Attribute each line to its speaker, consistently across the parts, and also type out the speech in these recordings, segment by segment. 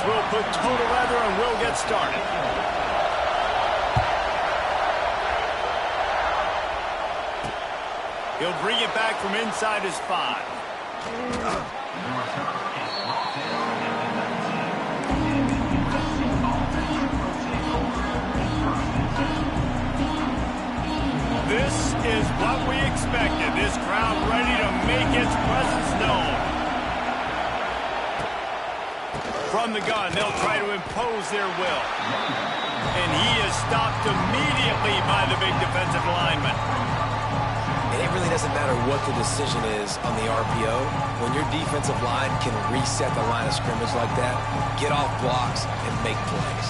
Speaker 1: will put toe to leather and will get started. He'll bring it back from inside his 5. This is what we expected. This crowd ready to make its presence known. From the gun, they'll try to impose their will. And he is stopped immediately by the big defensive lineman.
Speaker 2: And it really doesn't matter what the decision is on the RPO. When your defensive line can reset the line of scrimmage like that, get off blocks and make plays.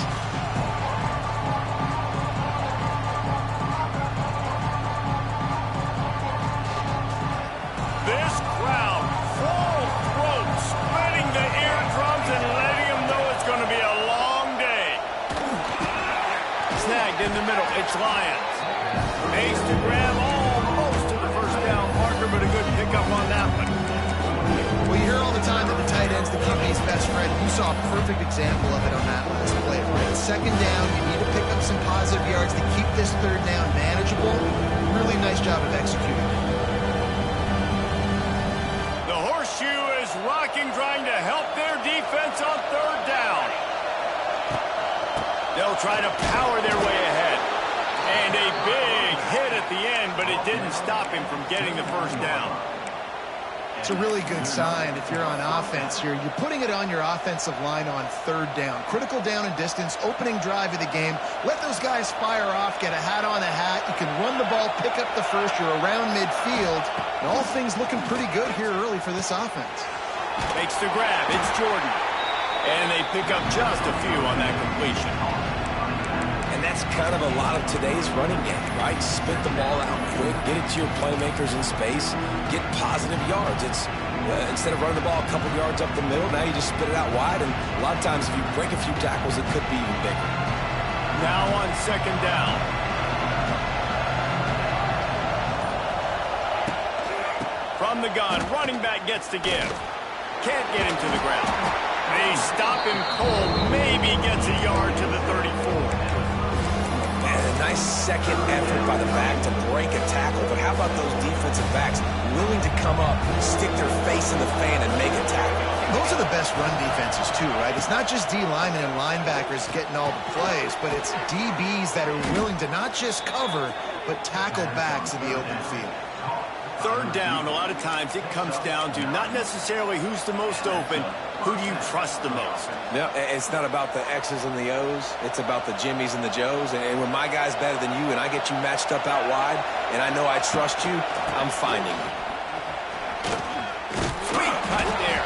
Speaker 1: This crowd, full throat, splitting the eardrums and letting them know it's going to be a long day. Snagged in the middle, it's Lions. Makes the grab almost to the first down marker, but a good pickup on that one.
Speaker 3: Well, you hear all the time that the tight end's the QB's best friend. You saw a perfect example of it on that last play, right? Second down, you need to pick up some positive yards to keep this third down manageable. Really nice job of executing.
Speaker 1: The horseshoe is rocking, trying to help their defense on third down. They'll try to power their way ahead. And a big hit at the end, but it didn't stop him from getting the first down.
Speaker 3: It's a really good sign if you're on offense here. You're putting it on your offensive line on third down. Critical down and distance, opening drive of the game. Let those guys fire off, get a hat on a hat. You can run the ball, pick up the first. You're around midfield. And all things looking pretty good here early for this offense.
Speaker 1: Makes the grab. It's Jordan. And they pick up just a few on that completion.
Speaker 2: And that's kind of a lot of today's running game, right? Spit the ball out quick, get it to your playmakers in space, get positive yards. It's instead of running the ball a couple yards up the middle, now you just spit it out wide, and a lot of times if you break a few tackles, it could be even bigger.
Speaker 1: Now on second down. From the gun, running back gets to give. Can't get him to the ground. They stop him cold, maybe gets a yard to the 34.
Speaker 2: And a nice second effort by the back to break a tackle. But how about those defensive backs willing to come up, stick their face in the fan, and make a tackle?
Speaker 3: Those are the best run defenses, too, right? It's not just D linemen and linebackers getting all the plays, but it's DBs that are willing to not just cover, but tackle backs in the open field.
Speaker 1: Third down, a lot of times it comes down to not necessarily who's the most open, who do you trust the most?
Speaker 2: Yeah, it's not about the X's and the O's. It's about the Jimmies and the Joes. And when my guy's better than you and I get you matched up out wide and I know I trust you, I'm finding you.
Speaker 1: Sweet cut there.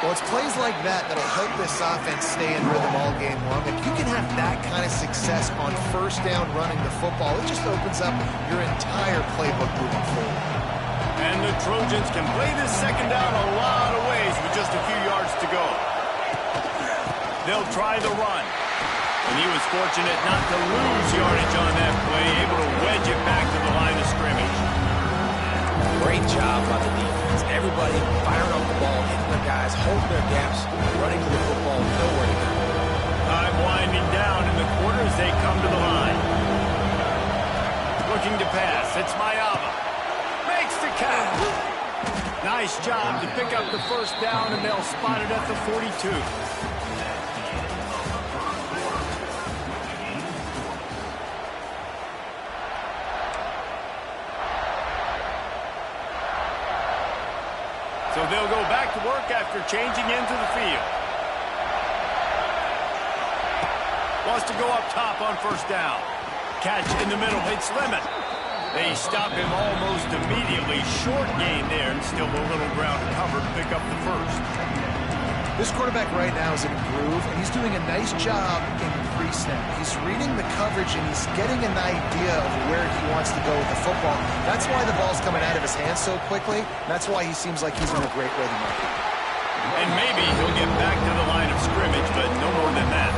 Speaker 3: Well, it's plays like that that'll help this offense stay in rhythm all game long. If you can have that kind of success on first down running the football, it just opens up your entire playbook moving forward.
Speaker 1: And the Trojans can play this second down a lot of ways with just a few yards to go. They'll try the run. And he was fortunate not to lose yardage on that play, able to wedge it back to the line of scrimmage.
Speaker 2: Great job by the defense. Everybody firing off the ball, hitting their guys, holding their gaps, running to the football, nowhere to go.
Speaker 1: Time winding down in the quarter as they come to the line. Looking to pass. It's Mayava. Makes the catch. Nice job to pick up the first down, and they'll spot it at the 42. So they'll go back to work after changing into the field. Wants to go up top on first down. Catch in the middle. It's Lemon. They stop him almost immediately. Short gain there, and still a little ground to cover to pick up the first.
Speaker 3: This quarterback right now is in a groove, and he's doing a nice job in pre-snap. He's reading the coverage, and he's getting an idea of where he wants to go with the football. That's why the ball's coming out of his hands so quickly. That's why he seems like he's in a great rhythm right now.
Speaker 1: And maybe he'll get back to the line of scrimmage, but no more than that.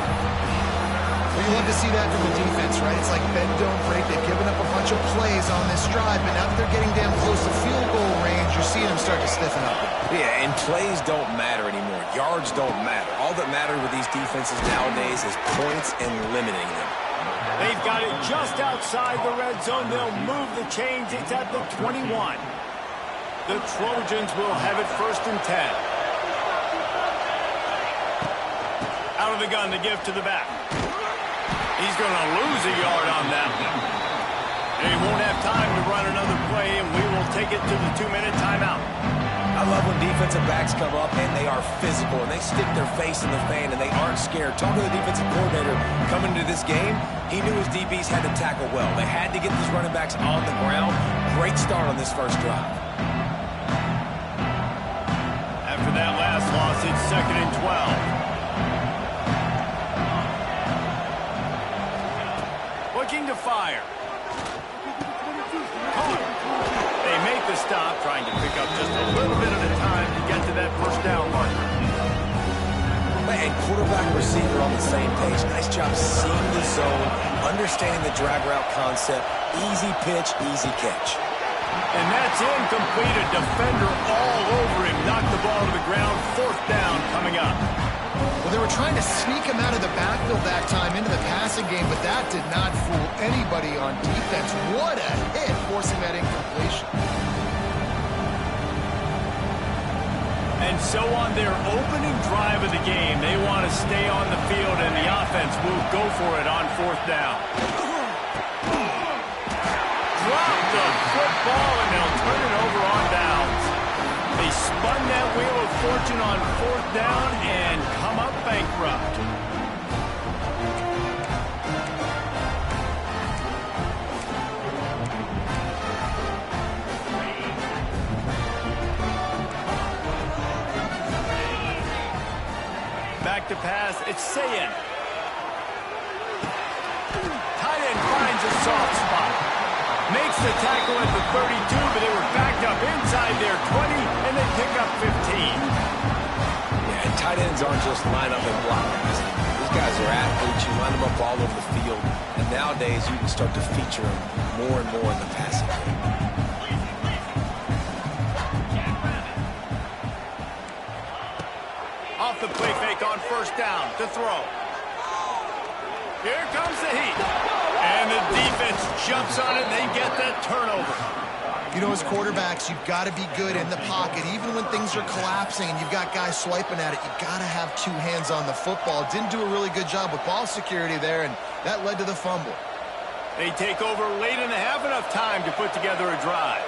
Speaker 3: Well, you love to to see that from the defense, right? It's like bend, don't break. They've given up a bunch of plays on this drive, but now that they're getting damn close to field goal range, you're seeing them start to stiffen up.
Speaker 2: Yeah, and plays don't matter anymore. Yards don't matter. All that matters with these defenses nowadays is points and limiting them.
Speaker 1: They've got it just outside the red zone. They'll move the chains. It's at the 21. The Trojans will have it 1st and 10. Out of the gun, the give to the back. He's going to lose a yard on that one. They won't have time to run another play, and we will take it to the 2-minute timeout.
Speaker 2: I love when defensive backs come up and they are physical and they stick their face in the fan and they aren't scared. Talking to the defensive coordinator coming into this game, he knew his DBs had to tackle well. They had to get these running backs on the ground. Great start on this first drive.
Speaker 1: After that last loss, it's 2nd and 12. Looking to fire. They make the stop, trying to pick up just a little bit at a time to get to that 1st down marker.
Speaker 2: And quarterback and receiver on the same page. Nice job seeing the zone, understanding the drag route concept. Easy pitch, easy catch.
Speaker 1: And that's incomplete. A defender all over him. Knocked the ball to the ground. 4th down coming up.
Speaker 3: Well, they were trying to sneak him out of the backfield that time into the passing game, but that did not fool anybody on defense. What a hit, forcing that incompletion.
Speaker 1: And so on their opening drive of the game, they want to stay on the field, and the offense will go for it on 4th down. Drop the football, and they'll turn it over on downs. They spun that wheel of fortune on 4th down and come up bankrupt. Back to pass, it's Sayin. Tight end finds a soft spot. Makes the tackle at the 32, but they were backed up inside their 20, and they pick up 15.
Speaker 2: Yeah, and tight ends aren't just line up and block guys. These guys are athletes. You line them up all over the field. And nowadays, you can start to feature them more and more in the passing game.
Speaker 1: Off the play fake on 1st down to throw. Here comes the heat. And the defense jumps on it, and they get that turnover.
Speaker 3: You know, as quarterbacks, you've got to be good in the pocket. Even when things are collapsing and you've got guys swiping at it, you've got to have 2 hands on the football. Didn't do a really good job with ball security there, and that led to the fumble.
Speaker 1: They take over late and have enough time to put together a drive.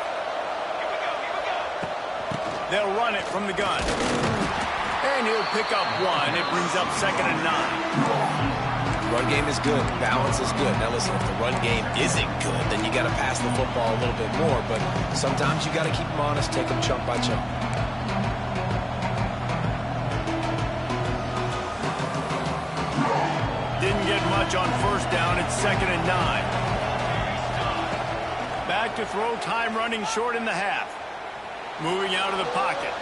Speaker 1: They'll run it from the gun. And he'll pick up 1. It brings up 2nd and 9.
Speaker 2: Run game is good. Balance is good. Now listen, if the run game isn't good, then you got to pass the football a little bit more. But sometimes you got to keep them honest, take them chunk by chunk.
Speaker 1: Didn't get much on 1st down. It's 2nd and 9. Back to throw. Time running short in the half. Moving out of the pocket.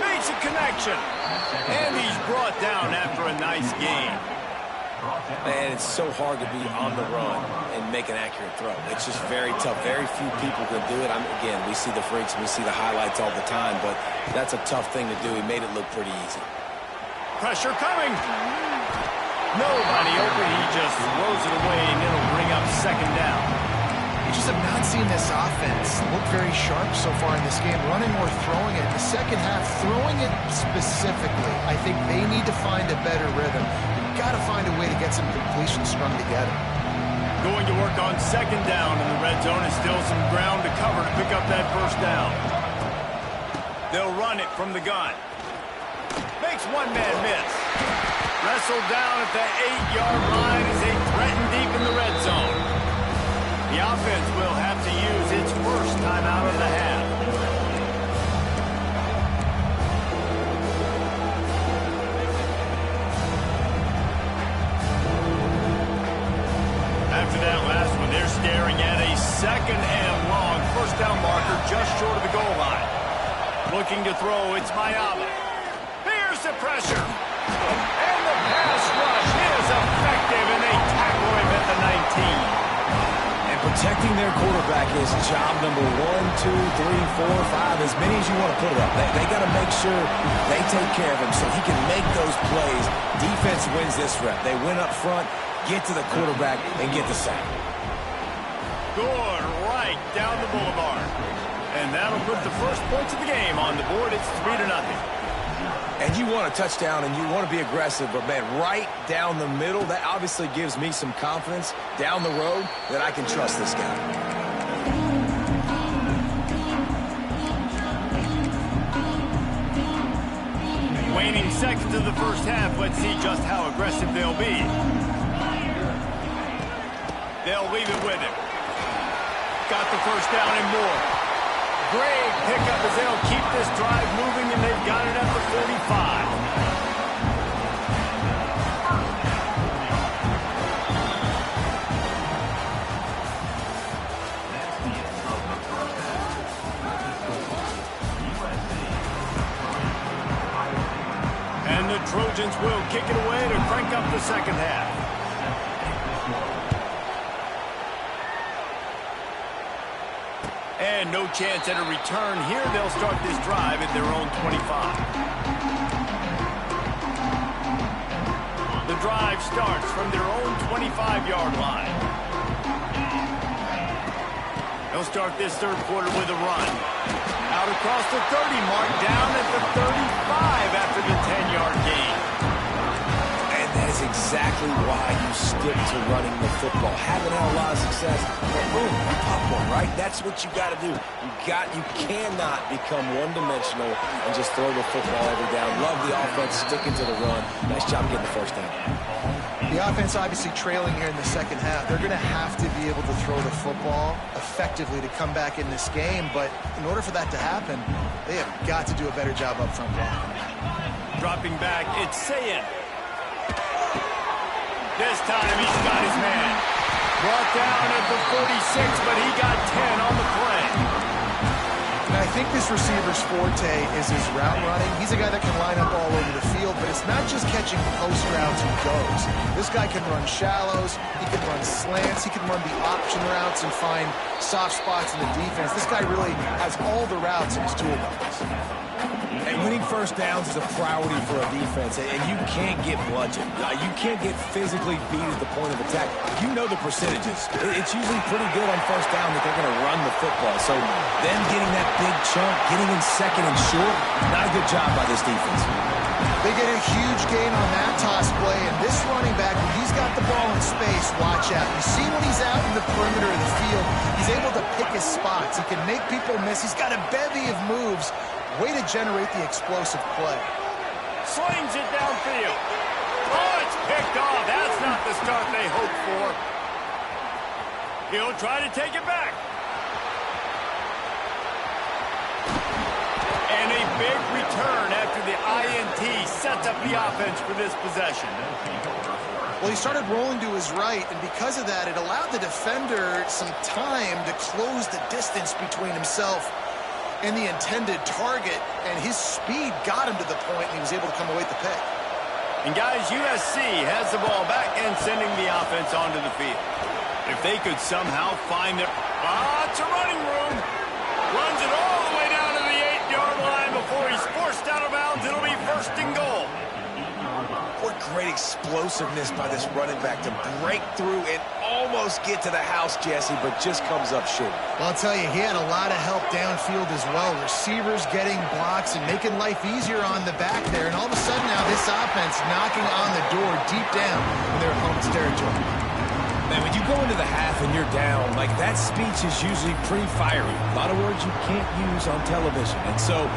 Speaker 1: Makes a connection. And he's brought down after a nice gain.
Speaker 2: Man, it's so hard to be on the run and make an accurate throw. It's just very tough. Very few people can do it. Again, we see the freaks, we see the highlights all the time, but that's a tough thing to do. He made it look pretty easy.
Speaker 1: Pressure coming. Nobody open. He just throws it away, and it'll bring up 2nd down.
Speaker 3: You just have not seen this offense look very sharp so far in this game, running or throwing it. In the second half, throwing it specifically, I think they need to find a better rhythm. You've got to find a way to get some completions strung together.
Speaker 1: Going to work on 2nd down in the red zone. Is still some ground to cover to pick up that 1st down. They'll run it from the gun. Makes one man miss. Wrestled down at the 8-yard line as they threaten deep in the red zone. The offense will have to use its first timeout of the half. After that last one, they're staring at a 2nd and long. 1st down marker just short of the goal line. Looking to throw, it's Mayaba. Here's the pressure. And the pass rush is effective.
Speaker 2: quarterback is job number 1, 2, 3, 4, 5, as many as you want to put it up. They got to make sure they take care of him so he can make those plays. Defense wins this rep. They win up front, get to the quarterback, and get the sack.
Speaker 1: Good right down the boulevard. And that'll put the first points of the game on the board. It's 3-0.
Speaker 2: And you want a touchdown and you want to be aggressive, but, man, right down the middle, that obviously gives me some confidence down the road that I can trust this guy.
Speaker 1: Waning seconds of the first half. Let's see just how aggressive they'll be. They'll leave it with him. Got the first down and more. Great pickup as they'll keep this drive moving, and they've got it at the 45. And the Trojans will kick it away to crank up the second half. And no chance at a return here. They'll start this drive at their own 25. The drive starts from their own 25-yard line. They'll start this third quarter with a run. Out across the 30 mark, down at the 35 after the 10-yard gain.
Speaker 2: And that is exactly why you stick to running the football. Haven't had a lot of success, but boom, you pop one, right? That's what you got to do. You cannot become one-dimensional and just throw the football every down. Love the offense sticking to the run. Nice job getting the first down.
Speaker 3: The offense obviously trailing here in the second half. They're going to have to be able to throw the football effectively to come back in this game, but in order for that to happen, they have got to do a better job up front blocking.
Speaker 1: Dropping back, it's Sayin. This time he's got his man. Brought down at the 46, but he got 10 on the play.
Speaker 3: And I think this receiver's forte is his route running. He's a guy that can line up all over the field, but it's not just catching post routes and goes. This guy can run shallows, he can run slants, he can run the option routes and find soft spots in the defense. This guy really has all the routes in his toolbox.
Speaker 2: And winning first downs is a priority for a defense, and you can't get bludgeoned. You can't get physically beat at the point of attack. You know the percentages. It's usually pretty good on first down that they're going to run the football. So them getting that big chunk, getting in second and short, not a good job by this defense.
Speaker 3: They get a huge gain on that toss play, and this running back, when he's got the ball in space, watch out. You see when he's out in the perimeter of the field, he's able to pick his spots. He can make people miss. He's got a bevy of moves. Way to generate the explosive play.
Speaker 1: Slings it downfield. Oh, it's picked off. That's not the start they hoped for. He'll try to take it back. And a big return after the INT sets up the offense for this possession.
Speaker 3: Well, he started rolling to his right, and because of that, it allowed the defender some time to close the distance between himself and the intended target, and his speed got him to the point, and he was able to come away with the pick.
Speaker 1: And guys, USC has the ball back and sending the offense onto the field. If they could somehow find their... it's a running room. Runs it all the way down to the 8-yard line before he's forced out of bounds. It'll be first and goal.
Speaker 2: What great explosiveness by this running back to break through and almost get to the house, Jesse, but just comes up short.
Speaker 3: Well, I'll tell you, he had a lot of help downfield as well. Receivers getting blocks and making life easier on the back there. And all of a sudden now this offense knocking on the door deep down in their opponent's territory.
Speaker 2: Man, when you go into the half and you're down, like that speech is usually pretty fiery. A lot of words you can't use on television. And so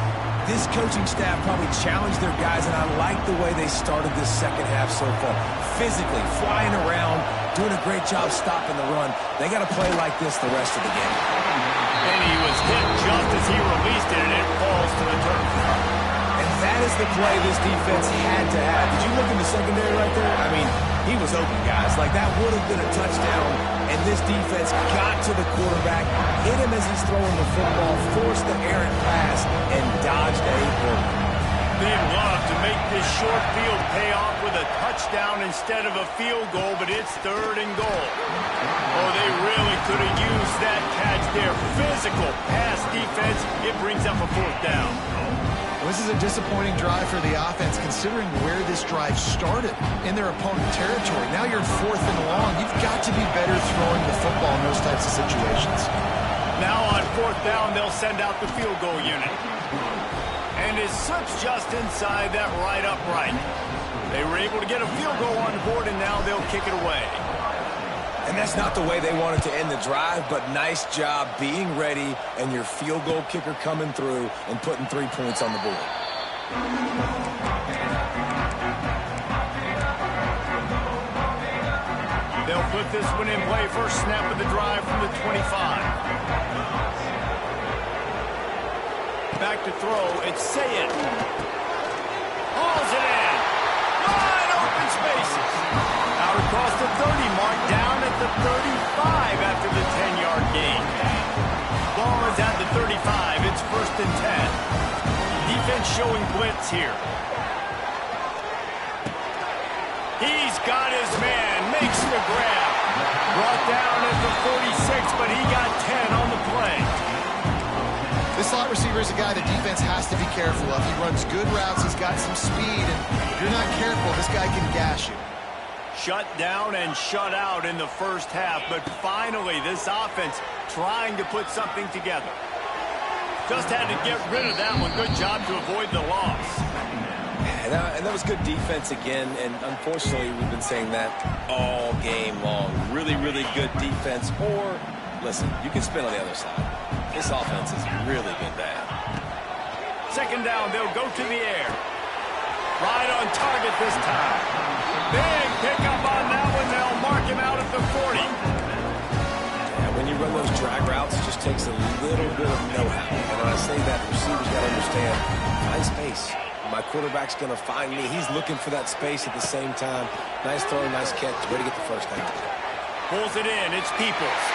Speaker 2: this coaching staff probably challenged their guys, and I like the way they started this second half so far. Physically, flying around, doing a great job stopping the run. They got to play like this the rest of the game.
Speaker 1: And he was hit just as he released it, and it falls to the turf.
Speaker 2: And that is the play this defense had to have. Did you look in the secondary right there? I mean, he was open, guys. Like, that would have been a touchdown, and this defense got to the quarterback, hit him as he's throwing the football, forced the errant pass, and dodged a bullet.
Speaker 1: They'd love to make this short field pay off with a a touchdown instead of a field goal, but it's 3rd and goal. Oh, they really could have used that catch there. Physical pass defense. It brings up a 4th down.
Speaker 3: This is a disappointing drive for the offense, considering where this drive started in their opponent territory. Now you're 4th and long. You've got to be better throwing the football in those types of situations.
Speaker 1: Now on 4th down, they'll send out the field goal unit. And it slips just inside that right upright. They were able to get a field goal on the board, and now they'll kick it away.
Speaker 2: And that's not the way they wanted to end the drive, but nice job being ready and your field goal kicker coming through and putting 3 points on the board.
Speaker 1: They'll put this one in play. First snap of the drive from the 25. Back to throw. It's Sayed. Hauls it in. Wide open spaces. Out across the 30 mark, down at the 35 after the 10-yard gain. Ball is at the 35. It's 1st and 10. Defense showing blitz here. He's got his man. Makes the grab. Brought down at the 46, but he got 10 on the play.
Speaker 3: This slot receiver is a guy the defense has to be careful of. He runs good routes. He's got some speed, and if you're not careful, this guy can gash you.
Speaker 1: Shut down and shut out in the first half, but finally this offense trying to put something together. Just had to get rid of that one. Good job to avoid the loss.
Speaker 2: And that was good defense again, and unfortunately we've been saying that all game long. Really, really good defense, or, listen, you can spin on the other side. This offense has really been bad.
Speaker 1: 2nd down, they'll go to the air. Right on target this time. Big pickup on that one. They'll mark him out at the 40.
Speaker 2: And when you run those drag routes, it just takes a little bit of know-how. And when I say that, the receivers got to understand, find space. My quarterback's going to find me. He's looking for that space at the same time. Nice throw, nice catch. Way to get the 1st down.
Speaker 1: Pulls it in. It's Peoples.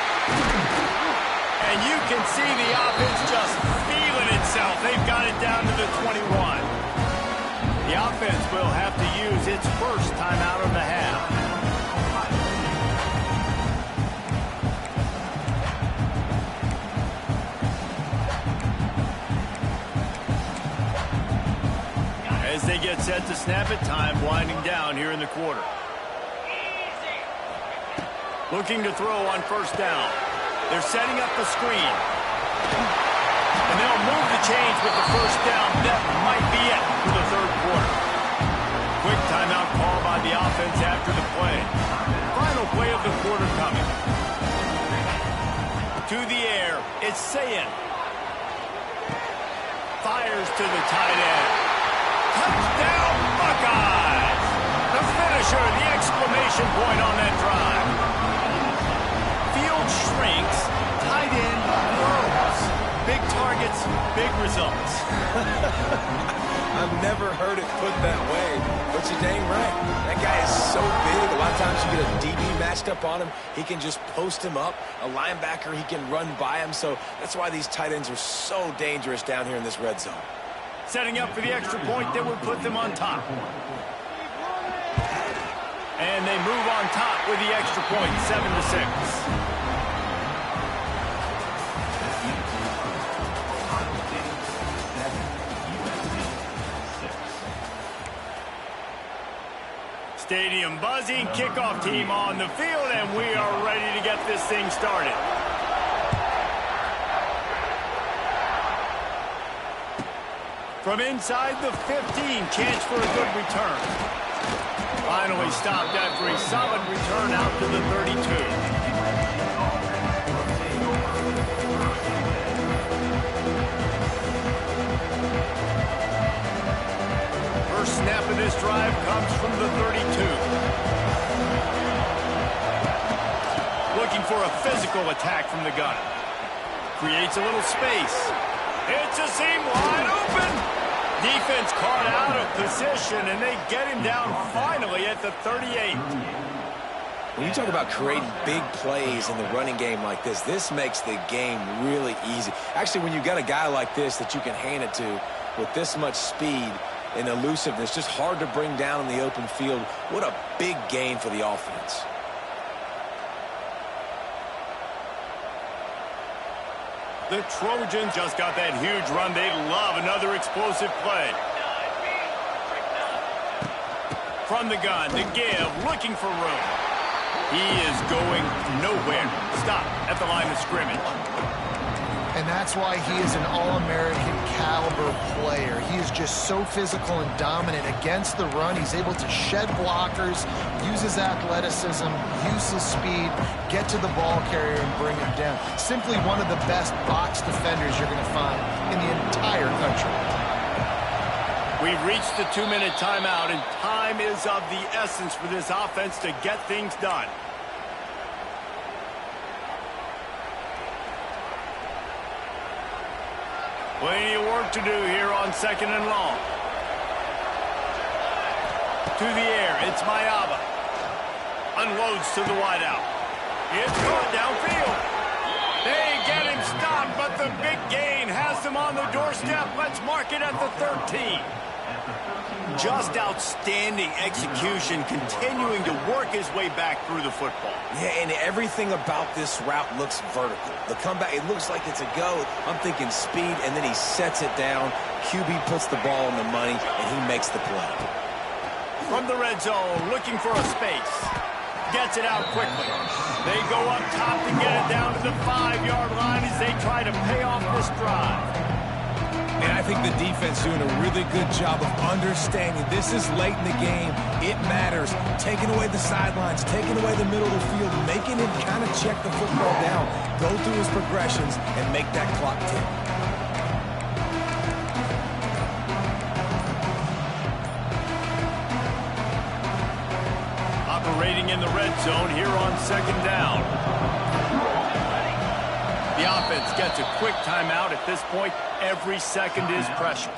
Speaker 1: And you can see the offense just feeling itself. They've got it down to the 21. The offense will have to use its first timeout of the half. As they get set to snap it, time winding down here in the quarter. Looking to throw on 1st down. They're setting up the screen. And they'll move the chains with the 1st down. That might be it for the 3rd quarter. Quick timeout call by the offense after the play. Final play of the quarter coming. To the air, it's Sayed. Fires to the tight end. Touchdown, Buckeyes! The finisher, the exclamation point on that drive. Field shrinks, tight end grows. Big targets, big results.
Speaker 2: I've never heard it put that way, but you're dang right. That guy is so big. A lot of times you get a DB matched up on him. He can just post him up. A linebacker, he can run by him. So that's why these tight ends are so dangerous down here in this red zone.
Speaker 1: Setting up for the extra point that would put them on top. And they move on top with the extra point, 7-6. Stadium buzzing, kickoff team on the field, and we are ready to get this thing started. From inside the 15, chance for a good return. Finally stopped after a solid return out to the 32. First snap of this drive comes from the 32. Looking for a physical attack from the gun. Creates a little space. It's a seam wide open. Defense caught out of position, and they get him down finally at the 38.
Speaker 2: When you talk about creating big plays in the running game like this makes the game really easy. Actually, when you got a guy like this that you can hand it to with this much speed, and elusiveness. Just hard to bring down in the open field. What a big gain for the offense.
Speaker 1: The Trojans just got that huge run. They love another explosive play. From the gun, to give, looking for room. He is going nowhere. Stop at the line of scrimmage.
Speaker 3: And that's why he is an All-American caliber player. He is just so physical and dominant against the run. He's able to shed blockers, use his athleticism, use his speed, get to the ball carrier and bring him down. Simply one of the best box defenders you're going to find in the entire country.
Speaker 1: We've reached the 2-minute timeout, and time is of the essence for this offense to get things done. Plenty of work to do here on 2nd and long. To the air, it's Mayaba. Unloads to the wideout. It's caught downfield. They get him stopped, but the big gain has them on the doorstep. Let's mark it at the 13. Just outstanding execution, continuing to work his way back through the football.
Speaker 2: Yeah, and everything about this route looks vertical. The comeback, it looks like it's a go. I'm thinking speed, and then he sets it down. QB puts the ball in the money, and he makes the play.
Speaker 1: From the red zone, looking for a space. Gets it out quickly. They go up top to get it down to the 5-yard line as they try to pay off this drive.
Speaker 2: And I think the defense doing a really good job of understanding this is late in the game. It matters. Taking away the sidelines, taking away the middle of the field, making him kind of check the football down, go through his progressions, and make that clock tick.
Speaker 1: Operating in the red zone here on 2nd down. The offense gets a quick timeout. At this point, every second is precious.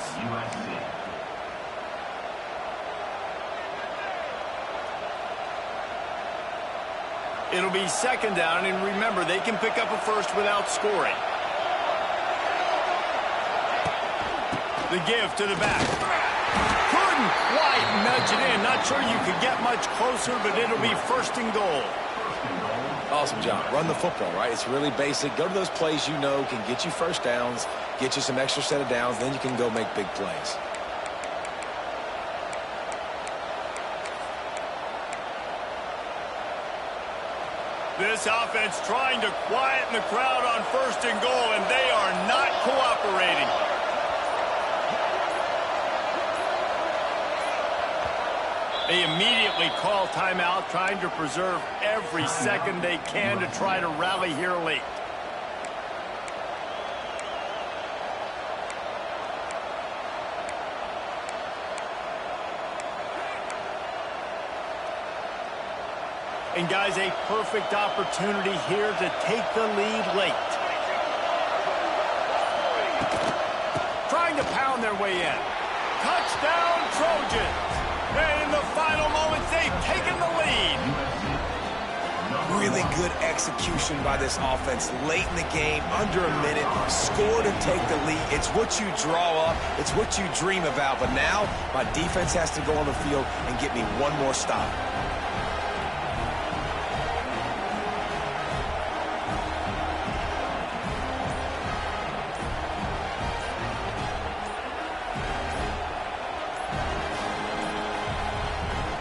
Speaker 1: It'll be 2nd down, and remember, they can pick up a first without scoring. The give to the back. Couldn't quite nudge it in. Not sure you could get much closer, but it'll be 1st and goal.
Speaker 2: Awesome job. Run the football, right? It's really basic. Go to those plays you know can get you first downs, get you some extra set of downs, then you can go make big plays.
Speaker 1: This offense trying to quieten the crowd on 1st and goal, and they are not cooperating. They immediately call timeout, trying to preserve every second they can to try to rally here late. And guys, a perfect opportunity here to take the lead late. Trying to pound their way in. Touchdown, Trojans! And in the final moments, they've taken the lead.
Speaker 2: Really good execution by this offense late in the game, under a minute, score to take the lead. It's what you draw up, it's what you dream about, but now my defense has to go on the field and get me one more stop.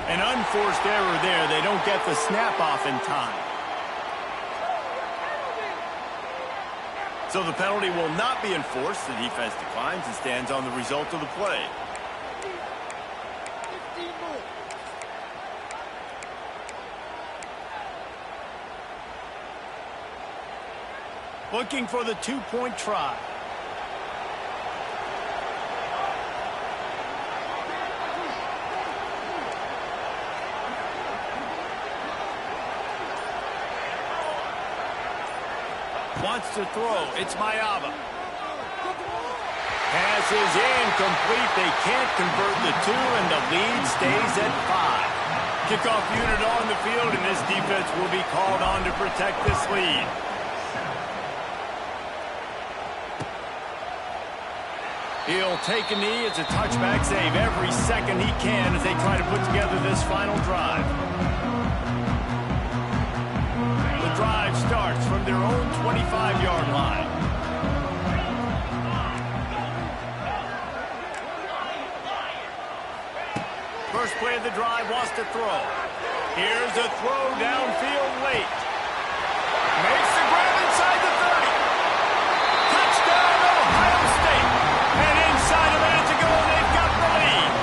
Speaker 1: An unforced error there. They don't get the snap off in time. So the penalty will not be enforced. The defense declines and stands on the result of the play. Looking for the two-point try. Wants to throw. It's Mayaba. Pass is incomplete. They can't convert the two, and the lead stays at 5. Kickoff unit on the field, and this defense will be called on to protect this lead. He'll take a knee. It's a touchback save every second he can as they try to put together this final drive. The drive starts from their own 25-yard line. First play of the drive wants to throw. Here's a throw downfield late. Makes the grab inside the 30. Touchdown, Ohio State. And inside a minute to go, they've got the lead.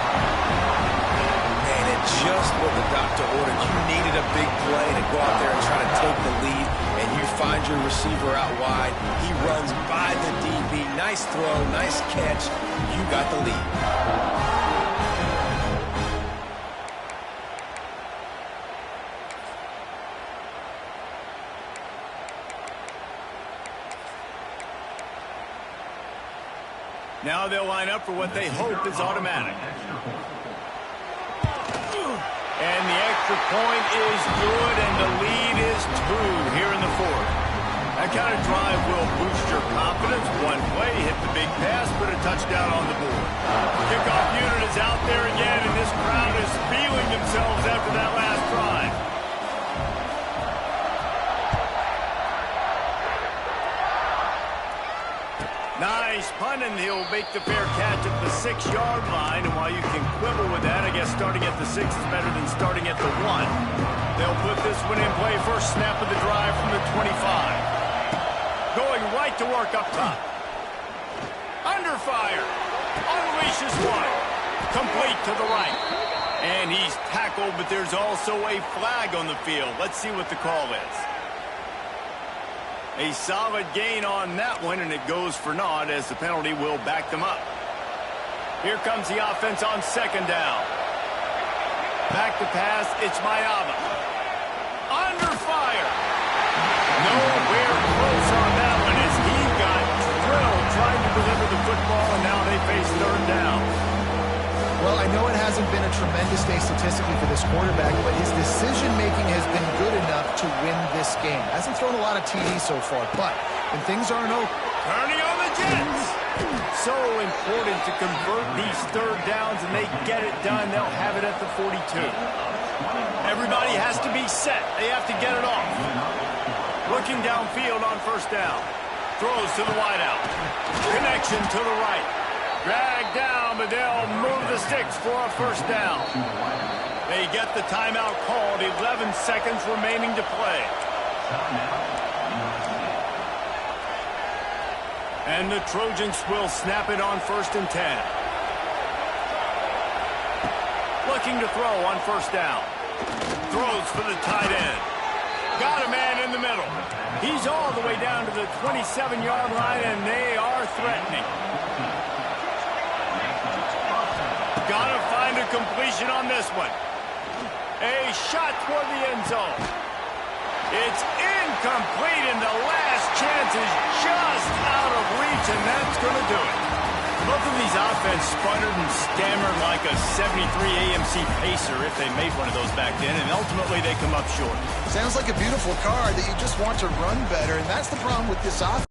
Speaker 2: And it just what the doctor ordered. You needed a big play to go out there and try to take the lead, and you find your receiver out wide. He runs by the DB. Nice throw, nice catch. You got the lead.
Speaker 1: Now they'll line up for what they hope is automatic. And the extra point is good, and the lead is 2 here in the fourth. That kind of drive will boost your confidence. One play, hit the big pass, put a touchdown on the board. Kickoff unit is out there again, and this crowd is feeling themselves after that last drive. Nice punt, and he'll make the fair catch at the 6-yard line. And while you can quibble with that, I guess starting at the 6 is better than starting at the 1. They'll put this one in play. First snap of the drive from the 25. Going right to work up top. Under fire. Unleashes one. Complete to the right. And he's tackled, but there's also a flag on the field. Let's see what the call is. A solid gain on that one, and it goes for naught as the penalty will back them up. Here comes the offense on second down. Back to pass, it's Mayava. Under fire. Nowhere close on that one as he got drilled trying to deliver the football, and now they face third down.
Speaker 3: Well, I know it hasn't been a tremendous day statistically for this quarterback, but his decision-making has been good enough to win this game. Hasn't thrown a lot of TDs so far, but when things aren't open.
Speaker 1: Turning on the Jets. So important to convert these third downs, and they get it done. They'll have it at the 42. Everybody has to be set. They have to get it off. Looking downfield on first down. Throws to the wideout. Connection to the right. Dragged down, but they'll move the sticks for a first down. They get the timeout called. 11 seconds remaining to play. And the Trojans will snap it on first and 10. Looking to throw on first down. Throws for the tight end. Got a man in the middle. He's all the way down to the 27-yard line, and they are threatening. Gotta find a completion on this one. A shot toward the end zone. It's incomplete, and the last chance is just out of reach, and that's going to do it. Both of these offense sputtered and stammered like a 73 AMC Pacer if they made one of those back then, and ultimately they come up short.
Speaker 3: Sounds like a beautiful car that you just want to run better, and that's the problem with this offense.